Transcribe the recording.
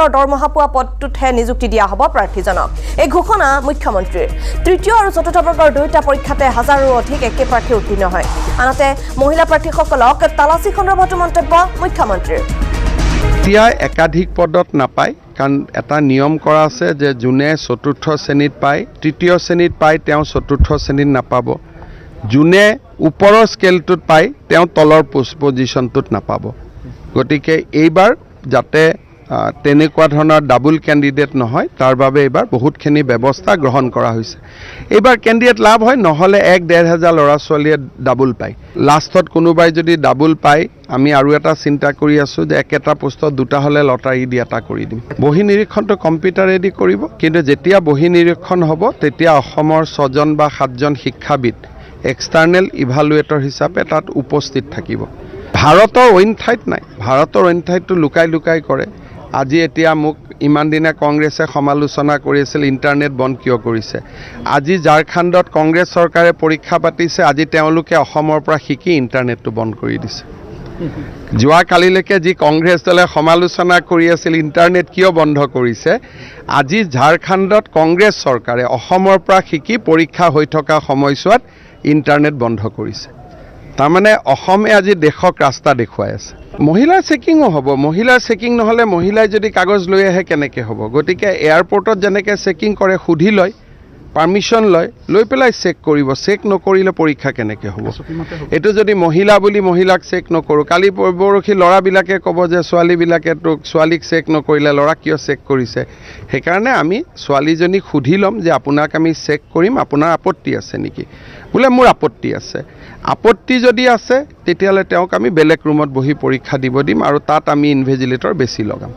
গ্ৰেডৰ দৰমহা পোৱা পদটোতহে নিযুক্তি দিয়া হ'ব প্ৰাৰ্থীজনক। এই ঘোষণা মুখ্যমন্ত্ৰীৰ। তৃতীয় আৰু চতুৰ্থ বৰ্গৰ দুয়োটা পৰীক্ষাতে হাজাৰৰো অধিক একে প্ৰাৰ্থী উত্তীৰ্ণ হয়। আনহাতে মহিলা প্ৰাৰ্থীসকলক তালাচী সন্দৰ্ভতো মন্তব্য মুখ্যমন্ত্ৰীৰ। এতিয়া একাধিক পদত নাপায়, কাৰণ এটা নিয়ম কৰা আছে যে যোনে চতুৰ্থ শ্ৰেণীত পায়, তৃতীয় শ্ৰেণীত পায়, তেওঁ চতুৰ্থ শ্ৰেণীত নাপাব। যোনে ওপৰৰ স্কেলটোত পায়, তেওঁ তলৰ পজিশ্যনটোত নাপাব। গতিকে এইবাৰ যাতে তেনেকুৱা ধৰণৰ ডাবল কেণ্ডিডেট নহয়, তাৰ বাবে এইবাৰ বহুতখিনি ব্যৱস্থা গ্ৰহণ কৰা হৈছে। এইবাৰ কেণ্ডিডেট লাভ হয়, নহ'লে 1-1.5 হাজাৰ ল'ৰা ছোৱালীয়ে ডাবল পায়। লাষ্টত কোনোবাই যদি ডাবল পায়, আমি আৰু এটা চিন্তা কৰি আছোঁ যে একেটা পোষ্টত দুটা হ'লে লটাৰী দি এটা কৰি দিম। বহি নিৰীক্ষণটো কম্পিউটাৰেদি কৰিব, কিন্তু যেতিয়া বহি নিৰীক্ষণ হ'ব তেতিয়া অসমৰ 6জন বা 7জন শিক্ষাবিদ এক্সটাৰ্নেল ইভালুৱেটৰ হিচাপে তাত উপস্থিত থাকিব। ভাৰতৰ অইন ঠাইত নাই, ভাৰতৰ অইন ঠাইতটো লুকাই লুকাই কৰে। আজি এতিয়া মোক ইমান দিনে কংগ্ৰেছে সমালোচনা কৰি আছিল ইণ্টাৰনেট বন্ধ কিয় কৰিছে। আজি ঝাৰখণ্ডত কংগ্ৰেছ চৰকাৰে পৰীক্ষা পাতিছে, আজি তেওঁলোকে অসমৰ পৰা শিকি ইণ্টাৰনেটটো বন্ধ কৰি দিছে। যোৱাকালিলৈকে যি কংগ্ৰেছ দলে সমালোচনা কৰি আছিল ইণ্টাৰনেট কিয় বন্ধ কৰিছে, আজি ঝাৰখণ্ডত কংগ্ৰেছ চৰকাৰে অসমৰ পৰা শিকি পৰীক্ষা হৈ থকা সময়ছোৱাত ইণ্টাৰনেট বন্ধ কৰিছে। তাৰমানে অসমে আজি দেশক ৰাস্তা দেখুৱাই আছে। মহিলাৰ চেকিঙো হ'ব, মহিলাৰ চেকিং নহ'লে মহিলাই যদি কাগজ লৈ আহে কেনেকৈ হ'ব। গতিকে এয়াৰপৰ্টত যেনেকৈ চেকিং কৰে, সুধি লয়, পাৰ্মিশ্যন লয়, লৈ পেলাই চেক কৰিব। চেক নকৰিলে পৰীক্ষা কেনেকৈ হ'ব। এইটো যদি মহিলা বুলি মহিলাক চেক নকৰোঁ, কালি পৰহি ল'ৰাবিলাকে ক'ব যে ছোৱালীবিলাকে তোক ছোৱালীক চেক নকৰিলে, ল'ৰা কিয় চেক কৰিছে। সেইকাৰণে আমি ছোৱালীজনীক সুধি ল'ম যে আপোনাক আমি চেক কৰিম, আপোনাৰ আপত্তি আছে নেকি। বোলে মোৰ আপত্তি আছে। আপত্তি যদি আছে তেতিয়াহ'লে তেওঁক আমি বেলেগ ৰুমত বহি পৰীক্ষা দিব দিম, আৰু তাত আমি ইনভিজিলেটৰ বেছি লগাম।